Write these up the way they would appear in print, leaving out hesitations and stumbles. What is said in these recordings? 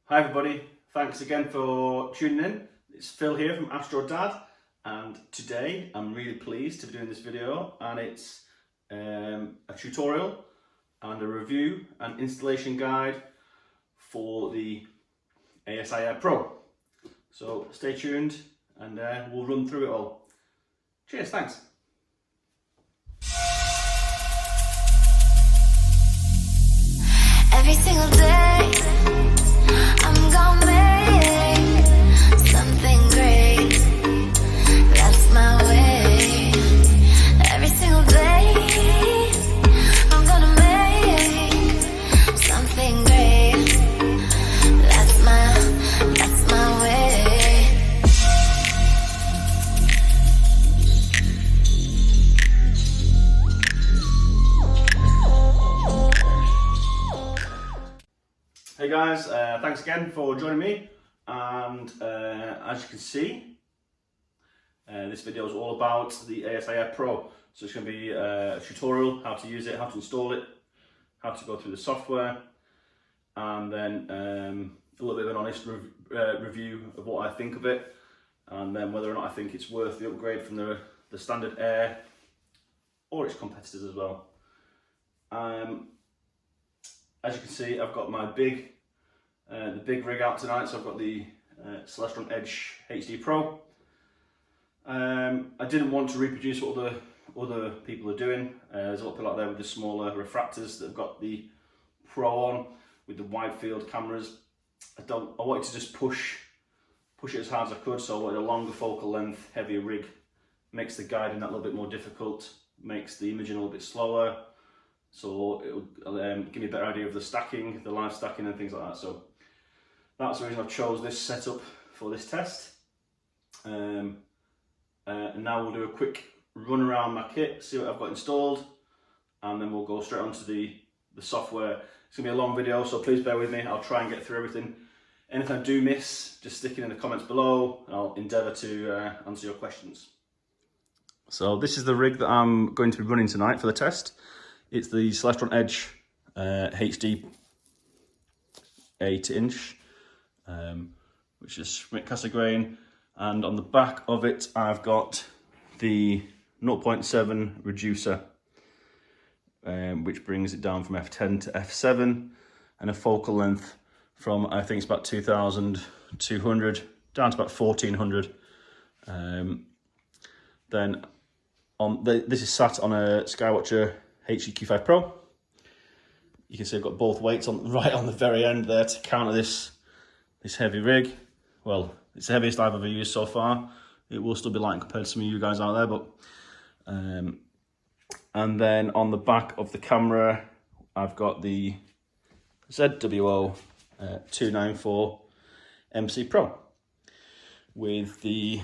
Hi everybody, thanks again for tuning in. It's Phil here from Astro Dad, and today I'm really pleased to be doing this video, and it's a tutorial and a review and installation guide for the ASI Air PRO. So stay tuned and we'll run through it all. Cheers, thanks. Every single day I'm gonna make something great. That's my way. Every single day I'm gonna make something great. That's my way. Hey guys, thanks again for joining me, and as you can see, this video is all about the ASI Air PRO. So it's going to be a tutorial, how to use it, how to install it, how to go through the software, and then a little bit of an honest review of what I think of it, and then whether or not I think it's worth the upgrade from the standard Air or its competitors as well. As you can see, I've got my big rig out tonight, so I've got the Celestron Edge HD Pro. I didn't want to reproduce what other people are doing. There's a lot of people out there with the smaller refractors that have got the Pro on with the wide field cameras. I wanted to just push it as hard as I could, so I wanted a longer focal length, heavier rig. Makes the guiding that little bit more difficult, makes the imaging a little bit slower. So it will give me a better idea of the stacking, the live stacking and things like that. So that's the reason I've chose this setup for this test. And now we'll do a quick run around my kit, see what I've got installed, and then we'll go straight onto the software. It's gonna be a long video, so please bear with me. I'll try and get through everything. Anything I do miss, just stick it in the comments below, and I'll endeavour to answer your questions. So this is the rig that I'm going to be running tonight for the test. It's the Celestron Edge HD 8-inch, which is Schmidt Cassegrain, and on the back of it I've got the 0.7 reducer, which brings it down from f10 to f7, and a focal length from, I think it's about 2,200 down to about 1,400. Then this is sat on a Skywatcher HDQ5 Pro. You can see I've got both weights right on the very end there to counter this heavy rig. Well, it's the heaviest I've ever used so far. It will still be light compared to some of you guys out there, but and then on the back of the camera I've got the ZWO 294 MC Pro with the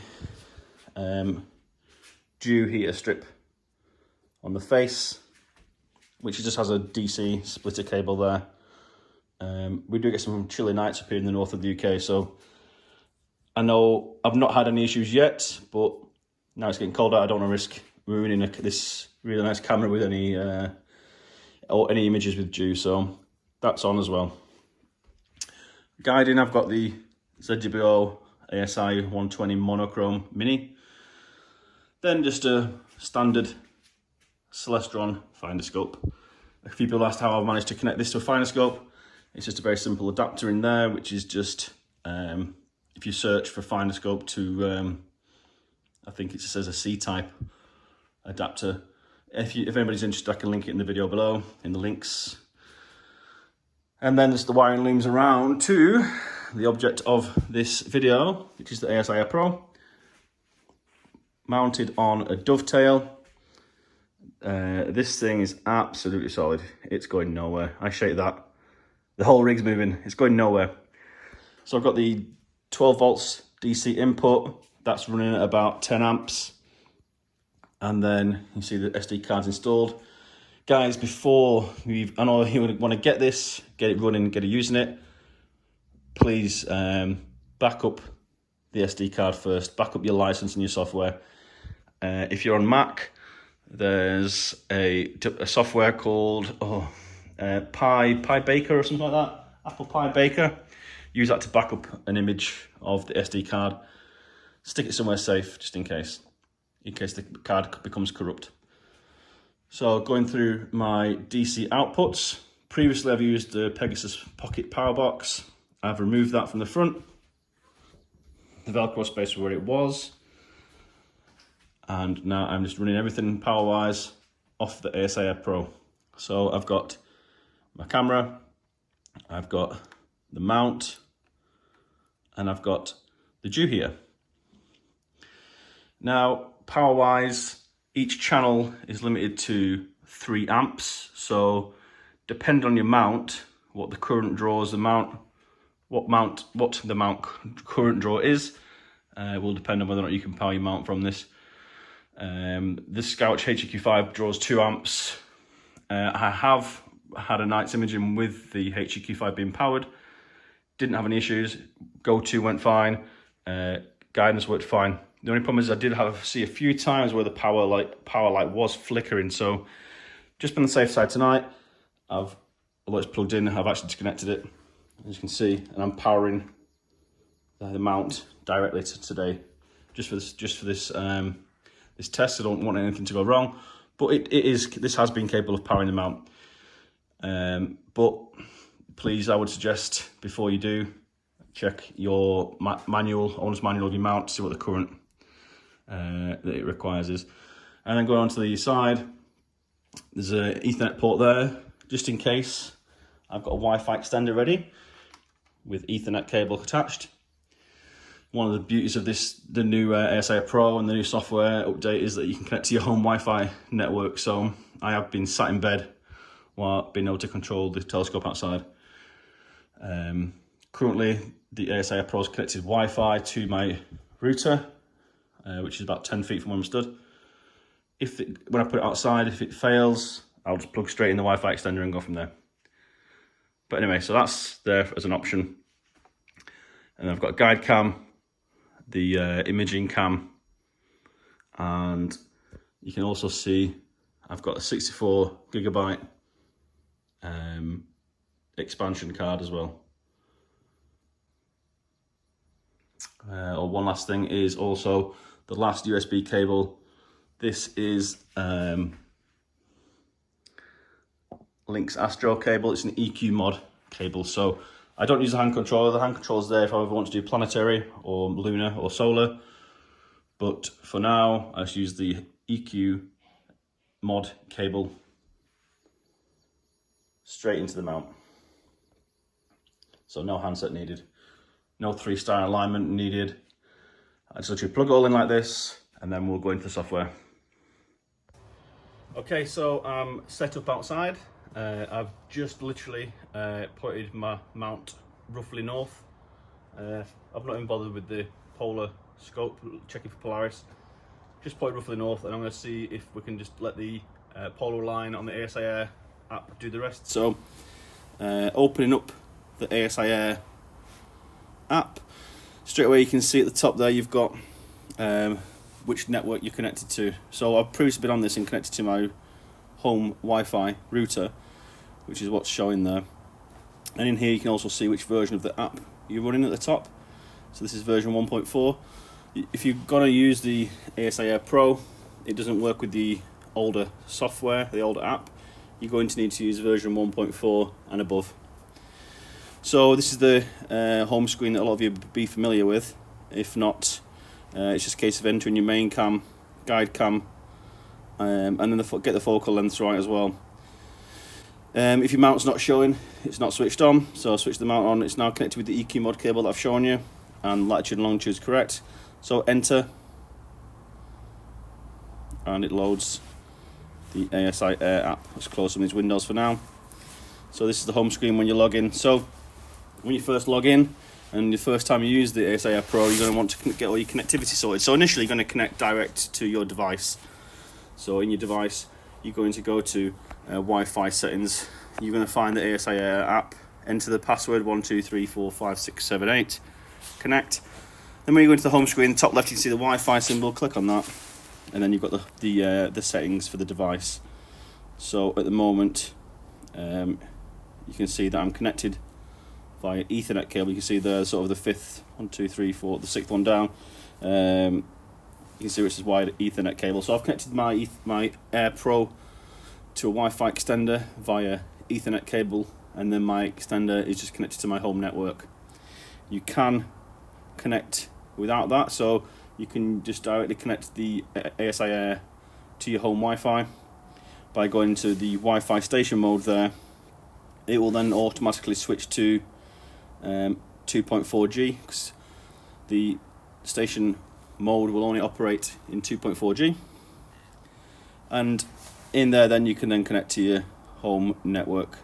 dew heater strip on the face, which just has a DC splitter cable there. We do get some chilly nights up here in the north of the UK, so I know I've not had any issues yet, but now it's getting colder. I don't want to risk ruining this really nice camera with any images with dew, so that's on as well. Guiding, I've got the ZWO ASI 120 monochrome mini, then just a standard Celestron finder scope. A few people asked how I've managed to connect this to a finder scope. It's just a very simple adapter in there, which is just if you search for finder scope to I think it just says a C-type adapter. If anybody's interested, I can link it in the video below in the links. And then there's the wiring looms around to the object of this video, which is the ASI Air PRO, mounted on a dovetail. This thing is absolutely solid. It's going nowhere. I shake that. The whole rig's moving. It's going nowhere. So I've got the 12 volts DC input. That's running at about 10 amps. And then you see the SD card's installed. Guys, I know you want to get this, get it running, get it using it. Please back up the SD card first. Back up your license and your software. If you're on Mac, there's a software called Pi Baker or something like that. Apple Pie Baker. Use that to back up an image of the SD card. Stick it somewhere safe, just in case the card becomes corrupt. So going through my DC outputs. Previously I've used the Pegasus Pocket Power Box. I've removed that from the front. The Velcro space where it was. And now I'm just running everything power-wise off the ASI Air Pro. So I've got my camera, I've got the mount, and I've got the ZWO here. Now, power-wise, each channel is limited to 3 amps. So depending on your mount, what the current draws, what the mount current draw is, will depend on whether or not you can power your mount from this. This Scout HEQ5 draws 2 amps. I have had a night's imaging with the HEQ5 being powered. Didn't have any issues. Go-to went fine. Guidance worked fine. The only problem is I did see a few times where the power light was flickering. So just been on the safe side tonight. Although it's plugged in, I've actually disconnected it, as you can see, and I'm powering the mount directly today, just for this this test. I don't want anything to go wrong, but this has been capable of powering the mount. But please, I would suggest before you do, check your owner's manual of your mount to see what the current that it requires is. And then going on to the side, there's an Ethernet port there, just in case. I've got a Wi-Fi extender ready with Ethernet cable attached. One of the beauties of the new ASI Air Pro and the new software update is that you can connect to your home Wi-Fi network. So I have been sat in bed while being able to control the telescope outside. Currently, the ASI Air Pro is connected Wi-Fi to my router, which is about 10 feet from where I'm stood. When I put it outside, if it fails, I'll just plug straight in the Wi-Fi extender and go from there. But anyway, so that's there as an option. And I've got a guide cam, the imaging cam, and you can also see I've got a 64 gigabyte expansion card as well. One last thing is also the last USB cable. This is Link's Astro cable. It's an EQ mod cable, so I don't use the hand controller. The hand controller is there if I ever want to do planetary or lunar or solar, but for now I just use the EQ mod cable straight into the mount. So no handset needed, no 3-star alignment needed. I just literally plug it all in like this, and then we'll go into the software. Okay, so I'm set up outside. I've just literally pointed my mount roughly north. I've not even bothered with the polar scope, checking for Polaris. Just pointed roughly north, and I'm going to see if we can just let the polar line on the ASI Air app do the rest. So, opening up the ASI Air app, straight away you can see at the top there you've got which network you're connected to. So I've previously been on this and connected to my home Wi-Fi router, which is what's showing there. And in here you can also see which version of the app you're running at the top. So this is version 1.4. If you're going to use the ASI Air Pro, it doesn't work with the older software, the older app. You're going to need to use version 1.4 and above. So this is the home screen that a lot of you will be familiar with. If not, it's just a case of entering your main cam, guide cam, and then get the focal length right as well. If your mount's not showing, it's not switched on, so switch the mount on. It's now connected with the EQ mod cable that I've shown you, and latitude and longitude is correct. So enter, and it loads the ASI Air app. Let's close some of these windows for now. So this is the home screen when you log in. So when you first log in, and the first time you use the ASI Air Pro, you're going to want to get all your connectivity sorted. So initially you're going to connect direct to your device. So in your device, you're going to go to Wi-Fi settings. You're going to find the ASI Air app, enter the password 12345678, connect. Then when you go into the home screen, top left you can see the Wi-Fi symbol, click on that, and then you've got the settings for the device. So at the moment, you can see that I'm connected via Ethernet cable. You can see there sort of the fifth, 1, 2, 3, 4, the sixth one down. You can see which is wired Ethernet cable. So I've connected my Air Pro to a Wi-Fi extender via Ethernet cable, and then my extender is just connected to my home network. You can connect without that, so you can just directly connect the ASI Air to your home Wi-Fi by going to the Wi-Fi station mode there. It will then automatically switch to 2.4G, because the station mode will only operate in 2.4G, and in there then you can then connect to your home network.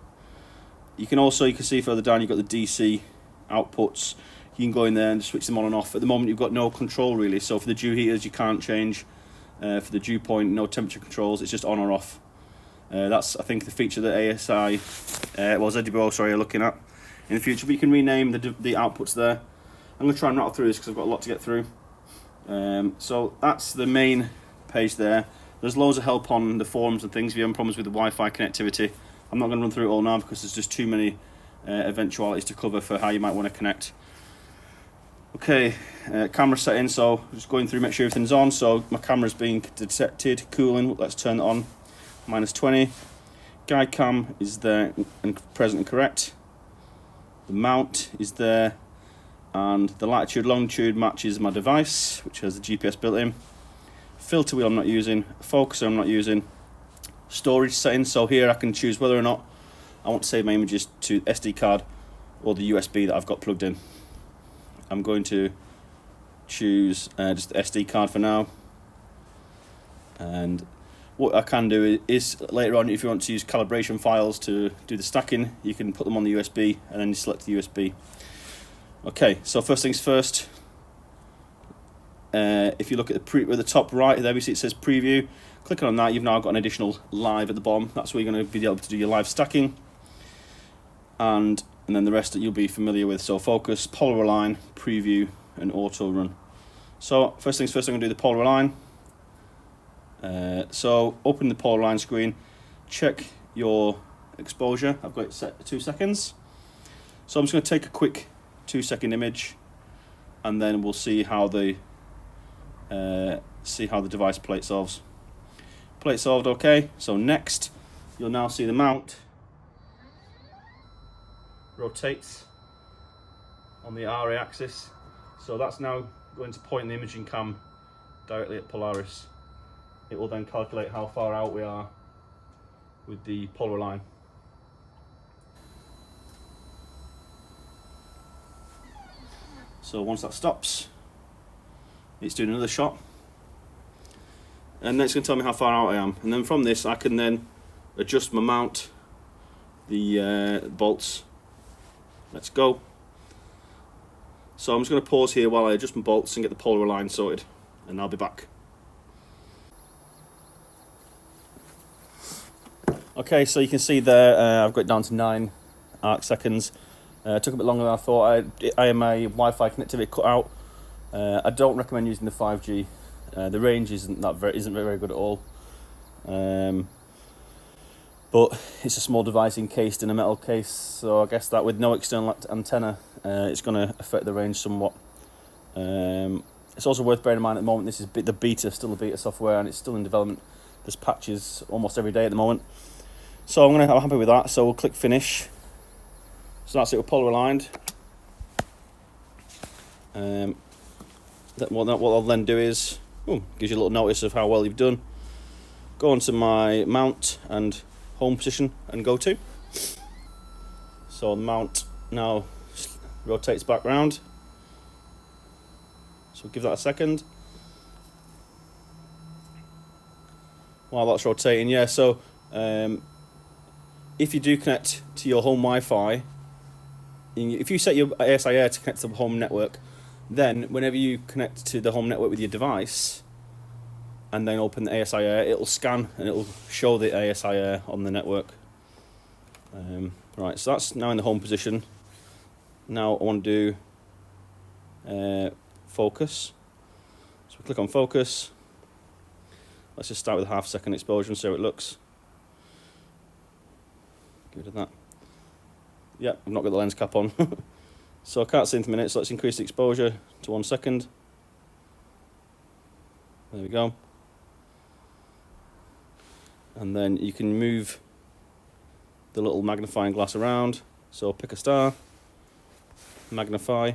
You can see further down you've got the DC outputs. You can go in there and switch them on and off. At the moment you've got no control really, so for the dew heaters you can't change, for the dew point no temperature controls, it's just on or off. That's I think the feature that ASI, ZWO sorry, are looking at in the future, but you can rename the outputs there. I'm going to try and rattle through this because I've got a lot to get through. So that's the main page there. There's loads of help on the forums and things if you have problems with the Wi-Fi connectivity. I'm not going to run through it all now because there's just too many eventualities to cover for how you might want to connect. Okay, camera settings, so just going through, make sure everything's on. So my camera's being detected, cooling, let's turn it on, -20. Guide cam is there and present and correct. The mount is there, and the latitude longitude matches my device, which has the GPS built in. Filter wheel I'm not using, focuser I'm not using. Storage settings, so here I can choose whether or not I want to save my images to SD card or the USB that I've got plugged in. I'm going to choose just the SD card for now, and what I can do is later on, if you want to use calibration files to do the stacking, you can put them on the USB and then you select the USB. Okay, so first things first, if you look at the top right there, we see it says preview. Clicking on that, you've now got an additional live at the bottom. That's where you're going to be able to do your live stacking, and then the rest that you'll be familiar with. So focus, polar align, preview, and auto run. So first things first, I'm going to do the polar align. So open the polar align screen, check your exposure. I've got it set to 2 seconds. So I'm just going to take a quick 2-second image, and then we'll see how the device plate solves. Plate solved, okay. So next, you'll now see the mount rotates on the RA axis. So that's now going to point the imaging cam directly at Polaris. It will then calculate how far out we are with the polar line. So once that stops, it's doing another shot, and then it's going to tell me how far out I am, and then from this I can then adjust my mount, the bolts. Let's go. So I'm just going to pause here while I adjust my bolts and get the polar line sorted, and I'll be back. Okay, so you can see there I've got it down to 9 arc seconds. Took a bit longer than I thought. I had my Wi-Fi connectivity cut out. I don't recommend using the 5G. The range isn't very good at all. But it's a small device encased in a metal case, so I guess that with no external antenna, it's going to affect the range somewhat. It's also worth bearing in mind at the moment this is still the beta software, and it's still in development. There's patches almost every day at the moment. So I'm happy with that. So we'll click finish. So that's it, we're polar aligned. What I'll then do is, gives you a little notice of how well you've done. Go onto my mount and home position and go to. So the mount now rotates back round. So give that a second. While that's rotating, yeah, so if you do connect to your home Wi-Fi, if you set your ASI Air to connect to the home network, then whenever you connect to the home network with your device and then open the ASI Air, it'll scan and it'll show the ASI Air on the network. Right, so that's now in the home position. Now I want to do focus. So we click on focus. Let's just start with a 1/2 second exposure and see how it looks. Get rid of that. Yeah, I've not got the lens cap on. So I can't see anything in it, so let's increase the exposure to 1 second. There we go. And then you can move the little magnifying glass around. So pick a star, magnify.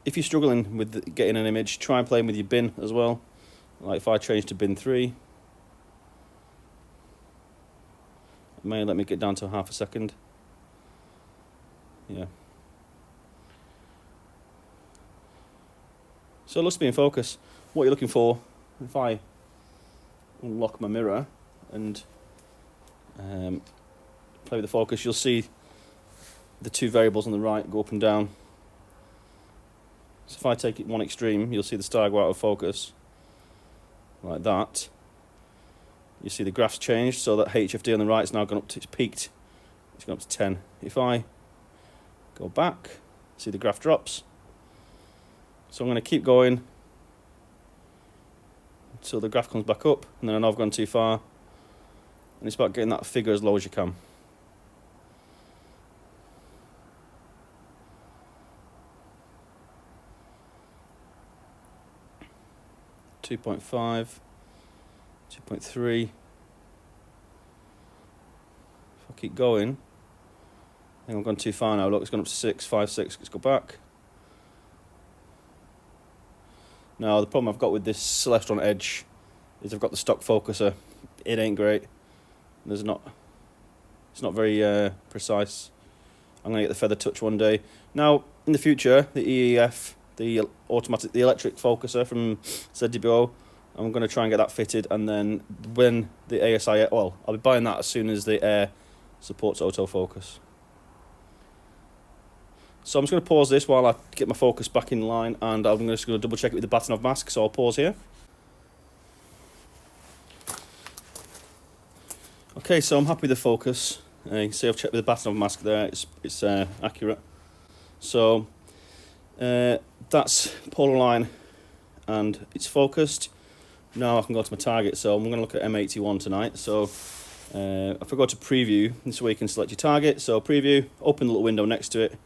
If you're struggling with getting an image, try and play with your bin as well. Like if I change to bin 3, it may let me get down to half a second. Yeah. So it looks to be in focus. What you're looking for, if I unlock my mirror and play with the focus, you'll see the two variables on the right go up and down. So if I take it one extreme, you'll see the star go out of focus, like that. You see the graph's changed, so that HFD on the right has now gone up to, it's peaked, it's gone up to 10. If I go back, see the graph drops. So I'm going to keep going until the graph comes back up, and then I know I've gone too far, and it's about getting that figure as low as you can. 2.5, 2.3. If I keep going, I think I've gone too far now. Look, it's gone up to 6, 5, 6. Let's go back. Now, the problem I've got with this Celestron Edge is I've got the stock focuser. It ain't great. It's not very precise. I'm going to get the feather touch one day. Now, in the future, the EEF, the electric focuser from ZWO, I'm going to try and get that fitted, and then when the ASI Air, well, I'll be buying that as soon as the Air supports autofocus. So I'm just going to pause this while I get my focus back in line, and I'm just going to double check it with the Batonov mask, so I'll pause here. Okay, so I'm happy with the focus. You can see I've checked with the Batonov mask there, it's accurate. So that's polar line and it's focused. Now I can go to my target, so I'm going to look at M81 tonight. So if I go to preview, this way you can select your target. So preview, open the little window next to it,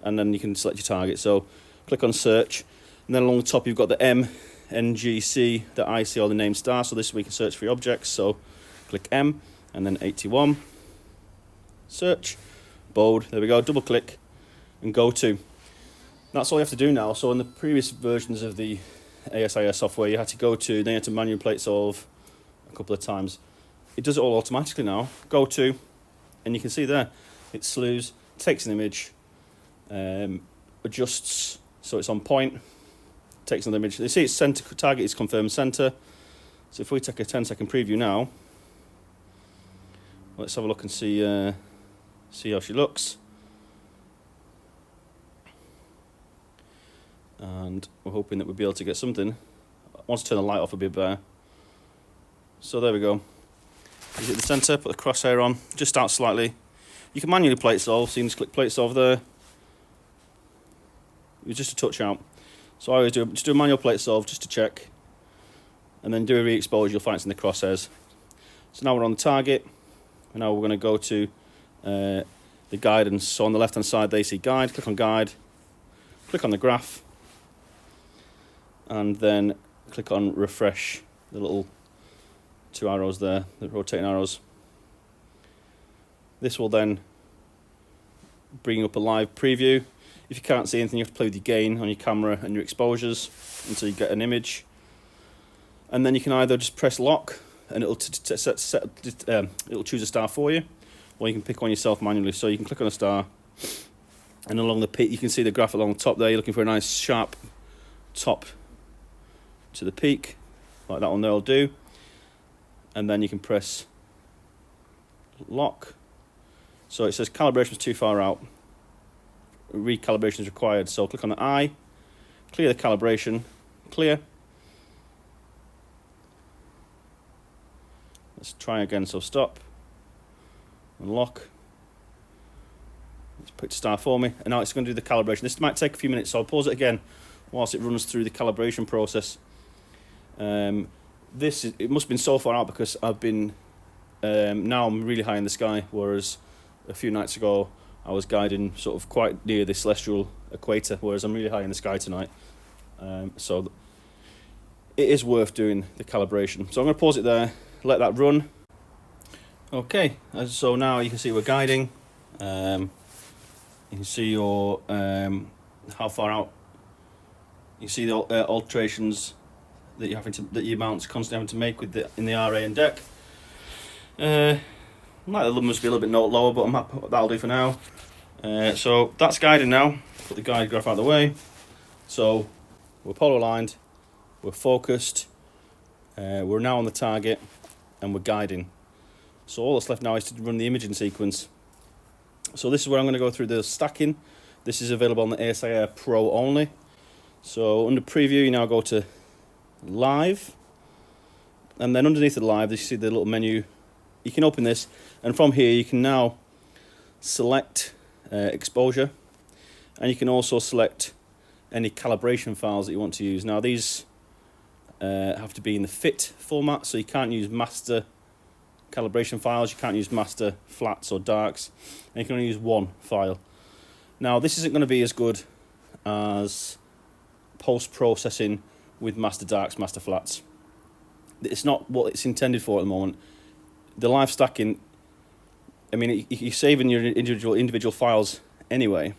and then you can select your target. So click on search, and then along the top you've got the M, NGC, the IC or the name star. So this way you can search for your objects. So click M and then 81, search, bold, there we go, double click and go to. That's all you have to do now. So in the previous versions of the ASI Air software, you had to go to, then you had to manually plate solve a couple of times. It does it all automatically now. Go to, and you can see there, it slews, takes an image, adjusts so it's on point, takes another image. You see its center, target is confirmed center. So if we take a 10-second preview now, let's have a look and see how she looks. And we're hoping that we'll be able to get something. Once I turn the light off, it'll be better. So there we go. You hit the centre, put the crosshair on, just out slightly. You can manually plate solve, so you can just click plate solve there. It's just a touch out. So I always do a manual plate solve just to check, and then do a re-expose. You'll find it's in the crosshairs. So now we're on the target, and now we're going to go to the guidance. So on the left hand side, they see guide. Click on guide. Click on the graph. And then click on refresh, the little two arrows there, the rotating arrows. This will then bring up a live preview. If you can't see anything, you have to play with your gain on your camera and your exposures until you get an image. And then you can either just press lock and it'll it'll choose a star for you, or you can pick one yourself manually. So you can click on a star, and along the peak you can see the graph along the top there. You're looking for a nice sharp top to the peak, like that one there will do, and then you can press lock. So it says calibration is too far out, recalibration is required. So click on the eye, clear the calibration, clear. Let's try again. So stop and lock. Let's put star for me, and now it's going to do the calibration. This might take a few minutes, so I'll pause it again whilst it runs through the calibration process. it must have been so far out because I've been, now I'm really high in the sky, whereas a few nights ago I was guiding sort of quite near the celestial equator, whereas I'm really high in the sky tonight. So it is worth doing the calibration. So I'm going to pause it there, let that run. Okay, so now you can see we're guiding. You can see your how far out. You see the alterations that your mount's constantly having to make with in the RA and deck. Might must be a little bit lower, but that'll do for now. So that's guiding now. Put the guide graph out of the way. So we're polo aligned, we're focused, we're now on the target, and we're guiding. So all that's left now is to run the imaging sequence. So this is where I'm going to go through the stacking. This is available on the ASI Air PRO only. So under preview, you now go to live, and then underneath the live, you see the little menu. You can open this, and from here you can now select exposure, and you can also select any calibration files that you want to use. Now these have to be in the fit format, so you can't use master calibration files, you can't use master flats or darks, and you can only use one file. Now this isn't going to be as good as post-processing with master darks, master flats. It's not what it's intended for at the moment. The live stacking, I mean, you're saving your individual files anyway,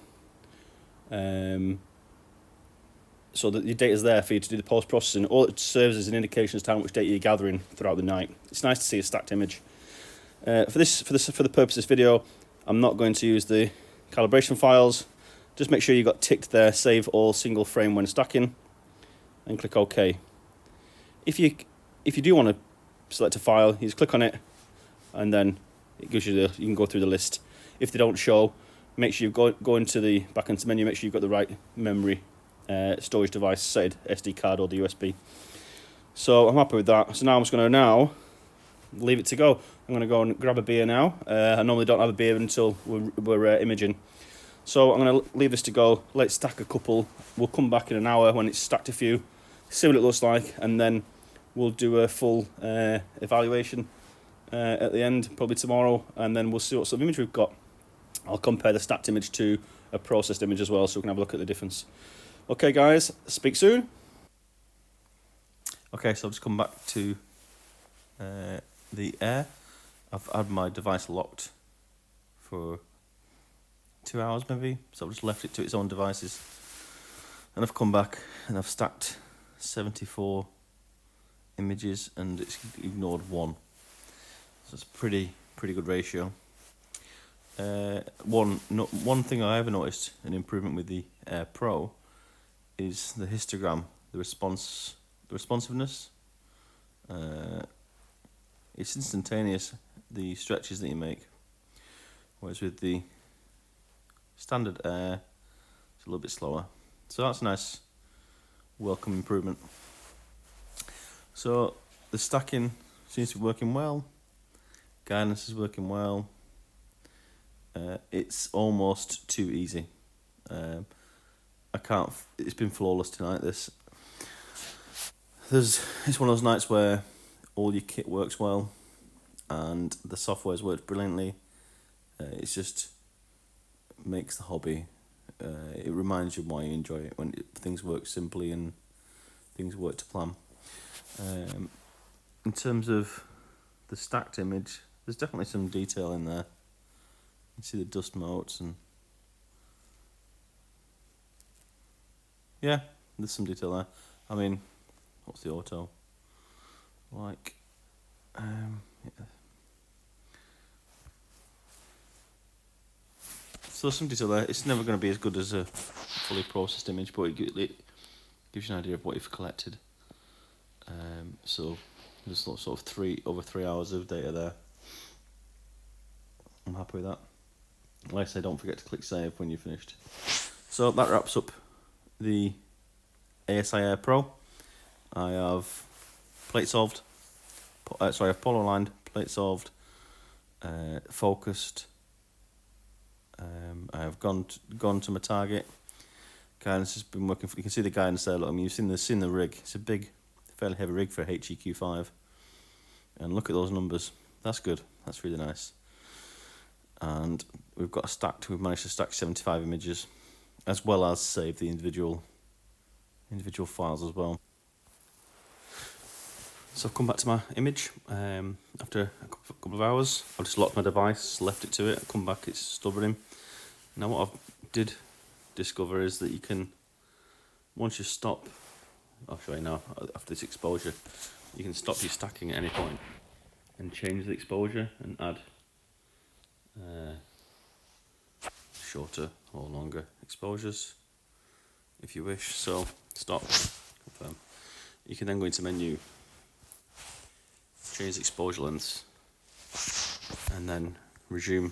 so that your data's there for you to do the post-processing. All it serves as an indication as to how much data you're gathering throughout the night. It's nice to see a stacked image. For the purpose of this video, I'm not going to use the calibration files. Just make sure you got ticked there, save all single frame when stacking, and click OK. If you do want to select a file, you just click on it, and then it gives you you can go through the list. If they don't show, make sure you go into the back end menu, make sure you've got the right memory storage device set, SD card or the USB. So I'm happy with that. So now I'm just going to leave it to go. I'm going to go and grab a beer now. I normally don't have a beer until we're imaging. So I'm going to leave this to go. Let's stack a couple. We'll come back in an hour when it's stacked a few, see what it looks like, and then we'll do a full evaluation at the end, probably tomorrow, and then we'll see what sort of image we've got. I'll compare the stacked image to a processed image as well, so we can have a look at the difference. Okay guys, speak soon. Okay, so I've just come back to the Air. I've had my device locked for 2 hours maybe, so I've just left it to its own devices. And I've come back and I've stacked 74 images and it's ignored one. So it's a pretty good ratio. One thing I ever noticed an improvement with the Air Pro is the histogram, the responsiveness. It's instantaneous, the stretches that you make, whereas with the standard Air it's a little bit slower. So that's a nice welcome improvement. So the stacking seems to be working well, guidance is working well. It's almost too easy. It's been flawless tonight, this. It's one of those nights where all your kit works well and the software's worked brilliantly. It just makes the hobby, it reminds you why you enjoy it, when things work simply and things work to plan. In terms of the stacked image, there's definitely some detail in there. You can see the dust motes and yeah, there's some detail there. I mean, what's the auto like? Yeah. So there's some detail there. It's never going to be as good as a fully processed image, but it gives you an idea of what you've collected. So there's sort of over 3 hours of data there. I'm happy with that. Like I say, don't forget to click save when you're finished. So that wraps up the ASI Air Pro. I have plate solved. I have polo aligned, plate solved, focused. I have gone to my target. Guidance has been working. You can see the guidance there. Look, I mean, you've seen the rig. It's a big fairly heavy rig for HEQ5. And look at those numbers. That's good. That's really nice. And we've managed to stack 75 images, as well as save the individual files as well. So I've come back to my image after a couple of hours. I've just locked my device, left it to it, come back, it's stubborn. Now what I did discover is that you can, once you stop, I'll show you now, after this exposure, you can stop your stacking at any point and change the exposure and add shorter or longer exposures if you wish. So stop, confirm. You can then go into menu, change the exposure lengths, and then resume,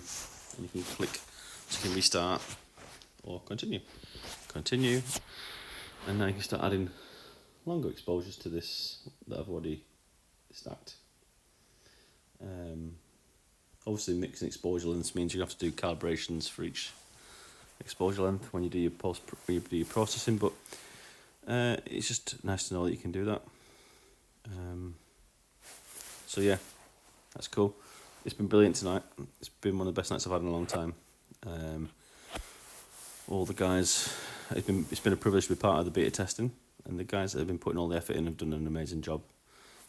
and you can click, so you can restart or continue, and now you can start adding longer exposures to this that I've already stacked. Obviously mixing exposure lengths means you have to do calibrations for each exposure length when you do your processing, but it's just nice to know that you can do that. So yeah, that's cool. It's been brilliant tonight. It's been one of the best nights I've had in a long time. All the guys, it's been a privilege to be part of the beta testing, and the guys that have been putting all the effort in have done an amazing job.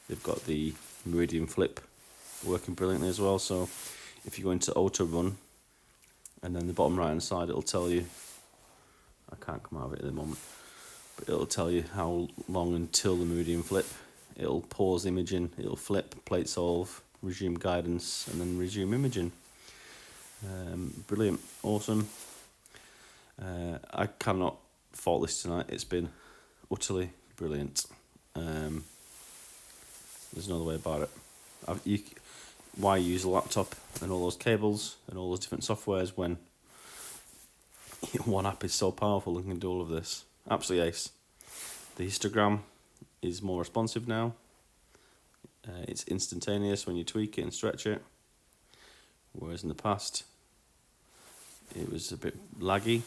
They've got the meridian flip working brilliantly as well. So if you go into auto run, and then the bottom right hand side, it'll tell you, I can't come out of it at the moment, but it'll tell you how long until the meridian flip. It'll pause the imaging, it'll flip, plate solve, resume guidance, and then resume imaging. Brilliant, awesome. I cannot fault this tonight. It's been utterly brilliant. There's no other way about it. Why use a laptop and all those cables and all those different softwares when one app is so powerful and can do all of this? Absolutely ace. The histogram is more responsive now. It's instantaneous when you tweak it and stretch it, whereas in the past it was a bit laggy.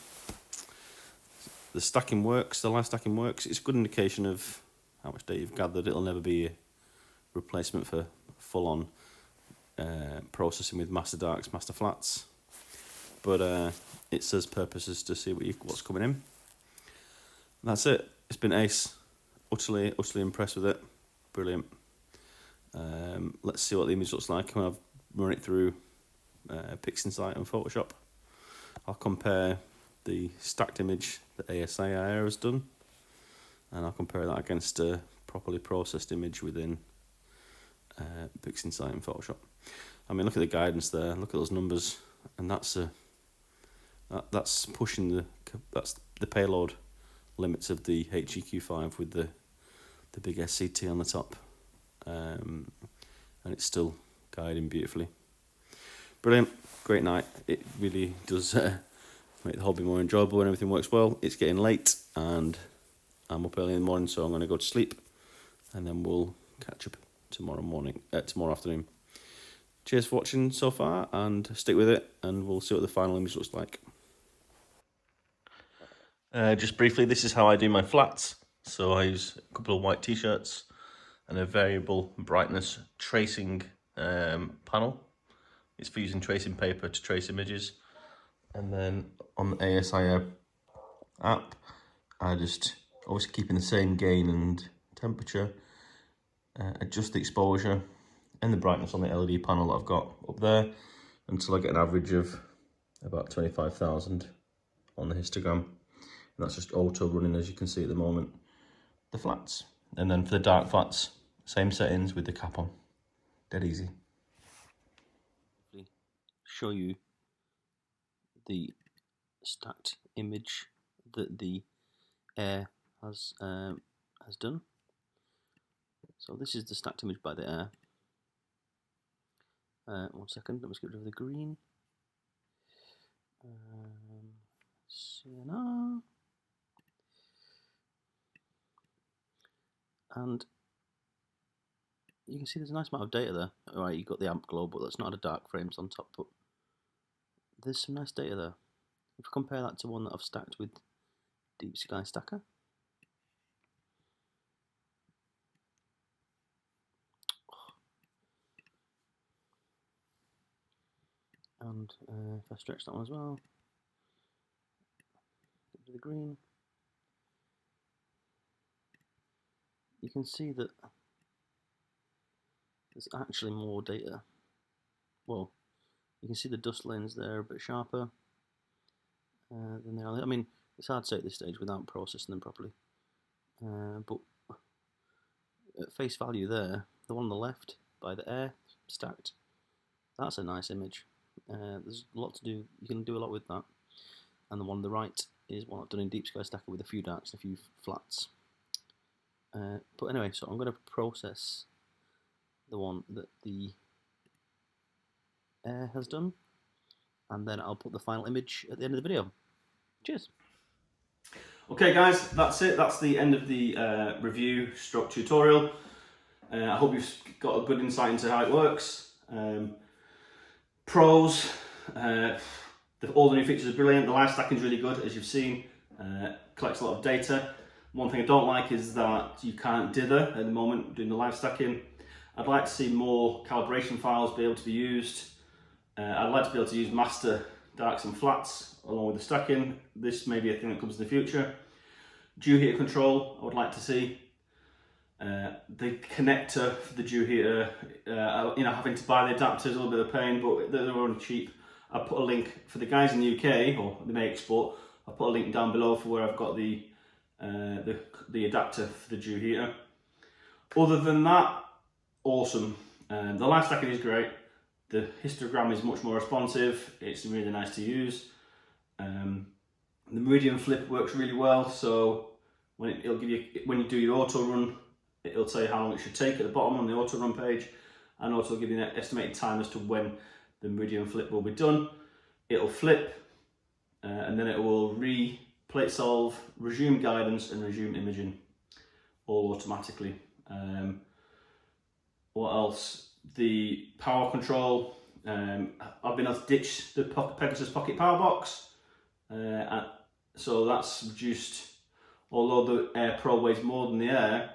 The stacking works, the live stacking works. It's a good indication of how much data you've gathered. It'll never be a replacement for full-on processing with master darks, master flats, but it serves purposes to see what's coming in. And that's it. It's been ace. Utterly impressed with it. Brilliant. Let's see what the image looks like when I've run it through PixInsight and Photoshop. I'll compare the stacked image that ASI Air has done, and I'll compare that against a properly processed image within PixInsight and Photoshop. I mean, look at the guidance there. Look at those numbers, and that's pushing the payload limits of the HEQ5 with the big SCT on the top, and it's still guiding beautifully. Brilliant, great night. It really does make the hobby more enjoyable when everything works well. It's getting late, and I'm up early in the morning, so I'm going to go to sleep, and then we'll catch up tomorrow afternoon. Cheers for watching so far, and stick with it, and we'll see what the final image looks like. Just briefly, this is how I do my flats. So I use a couple of white t-shirts and a variable brightness tracing panel. It's for using tracing paper to trace images. And then on the ASI Air app, I just always keeping the same gain and temperature, adjust the exposure and the brightness on the LED panel that I've got up there until I get an average of about 25,000 on the histogram. And that's just auto running, as you can see at the moment, the flats. And then for the dark flats, same settings with the cap on. Dead easy. Show you the stacked image that the Air has done. So this is the stacked image by the Air. 1 second, let me get rid of the green. CNR. And you can see there's a nice amount of data there. Alright, you've got the amp glow, but that's not a dark frames on top, but there's some nice data there. If we compare that to one that I've stacked with Deep Sky Stacker, And if I stretch that one as well, get rid of the green, you can see that there's actually more data. Well, you can see the dust lanes there a bit sharper than they are. I mean, it's hard to say at this stage without processing them properly. But at face value there, the one on the left by the air stacked, that's a nice image. There's a lot to do. You can do a lot with that. And the one on the right is one I've done in deep sky stacker with a few darks and a few flats. But anyway, so I'm going to process the one that the air has done, and then I'll put the final image at the end of the video. Cheers. Okay guys, that's it. That's the end of the review stroke tutorial. I hope you've got a good insight into how it works. Pros, all the new features are brilliant. The live stacking is really good, as you've seen. Collects a lot of data. One thing I don't like is that you can't dither at the moment doing the live stacking. I'd like to see more calibration files be able to be used. I'd like to be able to use master darks and flats along with the stacking. This may be a thing that comes in the future. Dew heater control, I would like to see. The connector for the dew heater, having to buy the adapters is a little bit of a pain, but they're only cheap. I'll put a link for the guys in the UK, or they may export. I'll put a link down below for where I've got the adapter for the dew heater. Other than that, awesome. The live stacking is great. The histogram is much more responsive. It's really nice to use. The meridian flip works really well. So when it'll give you, when you do your auto run, it'll tell you how long it should take at the bottom on the auto run page, and also give you an estimated time as to when the meridian flip will be done. It'll flip, and then it will plate solve, resume guidance, and resume imaging, all automatically. What else? The power control. I've been able to ditch the Pegasus Pocket Power Box, so that's reduced. Although the Air Pro weighs more than the Air,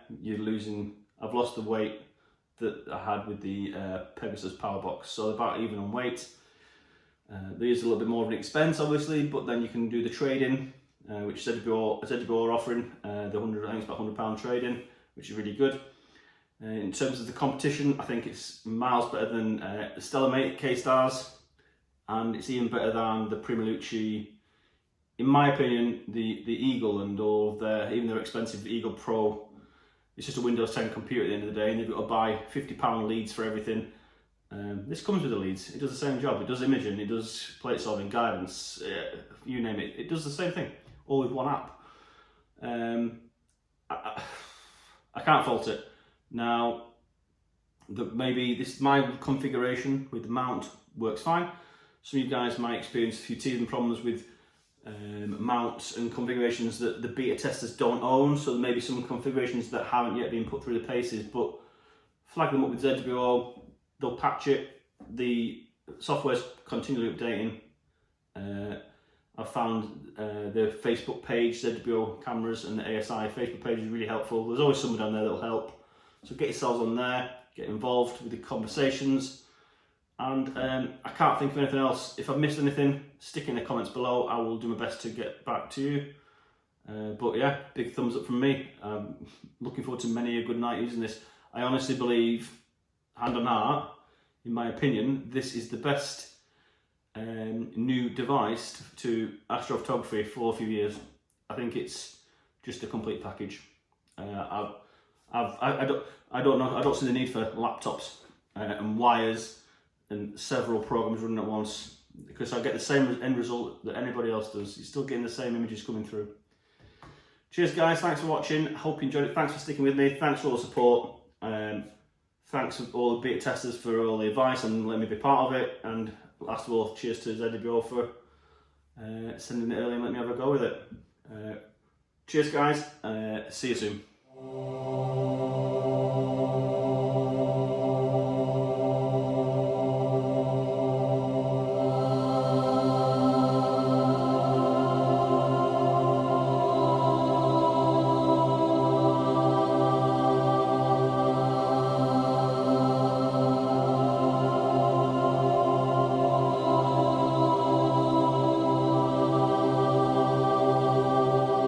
I've lost the weight that I had with the Pegasus Power Box, so they're about even on weight. There is a little bit more of an expense, obviously, but then you can do the trade-in, which ZWO are offering. I think it's about £100 trade-in, which is really good. In terms of the competition, I think it's miles better than the Stellamate K-Stars, and it's even better than the Primalucci. In my opinion, the Eagle and all even their expensive Eagle Pro, it's just a Windows 10 computer at the end of the day, and you've got to buy £50 leads for everything. This comes with the leads. It does the same job. It does imaging, it does plate solving, guidance, you name it. It does the same thing, all with one app. I can't fault it. Now, maybe my configuration with the mount works fine. Some of you guys might experience a few teething problems with mounts and configurations that the beta testers don't own, so there may be some configurations that haven't yet been put through the paces, but flag them up with ZWO, they'll patch it. The software's continually updating. I've found the Facebook page, ZWO cameras, and the ASI Facebook page is really helpful. There's always someone down there that'll help. So get yourselves on there, get involved with the conversations, and I can't think of anything else. If I've missed anything, stick in the comments below. I will do my best to get back to you. But yeah, big thumbs up from me. Looking forward to many a good night using this. I honestly believe, hand on heart, in my opinion, this is the best new device to astrophotography for a few years. I think it's just a complete package. I don't know. I don't see the need for laptops and wires and several programs running at once, because I get the same end result that anybody else does. You're still getting the same images coming through. Cheers, guys. Thanks for watching. Hope you enjoyed it. Thanks for sticking with me. Thanks for all the support. Thanks to all the beta testers for all the advice and letting me be part of it. And last of all, cheers to ZWO for sending it early and letting me have a go with it. Cheers, guys. See you soon.